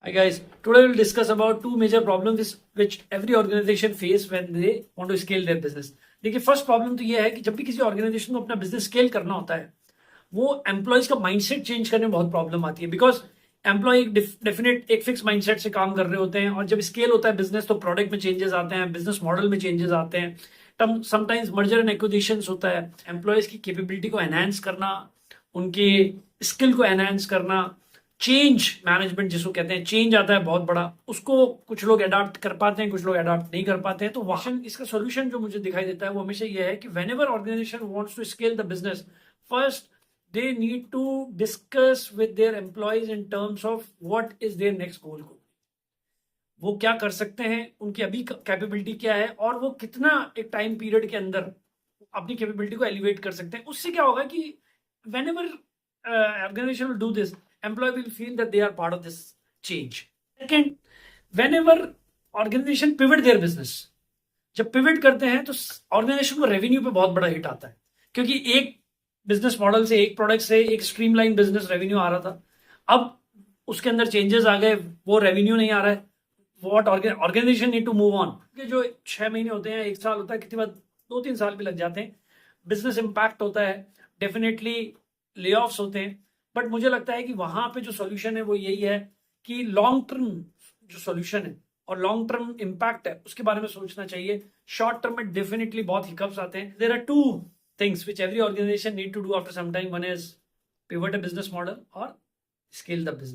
Hi guys, today we'll discuss about two major problems which every organization face when they want to scale their business. देखिए first problem तो ये है कि जब भी किसी ऑर्गेनाइजेशन को अपना बिजनेस स्केल करना होता है वो एम्प्लॉयज का माइंडसेट चेंज करने में बहुत प्रॉब्लम आती है बिकॉज एम्प्लॉय एक डेफिनेट एक फिक्स माइंडसेट से काम कर रहे होते हैं और जब स्केल होता है बिजनेस तो प्रोडक्ट में चेंजेस आते हैं, बिजनेस मॉडल में चेंजेस आते हैं, समटाइम्स मर्जर एंड एक्विजिशंस होता है, एम्प्लॉयज की कैपेबिलिटी को एनहांस करना, उनके स्किल को एनहांस करना, चेंज मैनेजमेंट जिसको कहते हैं, चेंज आता है बहुत बड़ा, उसको कुछ लोग अडाप्ट कर पाते हैं, कुछ लोग अडाप्ट नहीं कर पाते हैं। तो वहां इसका सोल्यूशन जो मुझे दिखाई देता है वो हमेशा ये है कि whenever organisation wants to scale the business, first they need to discuss with their employees in terms of what is their next goal. वो क्या कर सकते हैं, उनकी अभी कैपेबिलिटी क्या है और वो कितना एक टाइम पीरियड के अंदर अपनी कैपेबिलिटी को एलिवेट कर सकते हैं। उससे क्या होगा कि whenever organisation will do this, employee will feel that they are part of this change. Second, whenever organisation pivot their business, जब पिवट करते हैं तो ऑर्गेनाइजेशन को रेवेन्यू पे बहुत बड़ा हिट आता है क्योंकि एक बिजनेस मॉडल से, एक प्रोडक्ट से एक स्ट्रीमलाइन बिजनेस रेवेन्यू आ रहा था, अब उसके अंदर चेंजेस आ गए, वो रेवेन्यू नहीं आ रहा है। What organisation need to move on कि जो 6 महीने होते हैं, 1 साल होता है, कितनी बार 2-3 साल भी लग जाते हैं, बिजनेस इंपैक्ट होता है, डेफिनेटली ले ऑफ्स होते हैं। बट मुझे लगता है कि वहां पे जो सोल्यूशन है वो यही है कि लॉन्ग टर्म जो सोल्यूशन है और लॉन्ग टर्म इंपैक्ट है उसके बारे में सोचना चाहिए। शॉर्ट टर्म में डेफिनेटली बहुत हिकअप्स आते हैं। There are two things which every organization need to do after some time. One is pivot a business model or scale the business.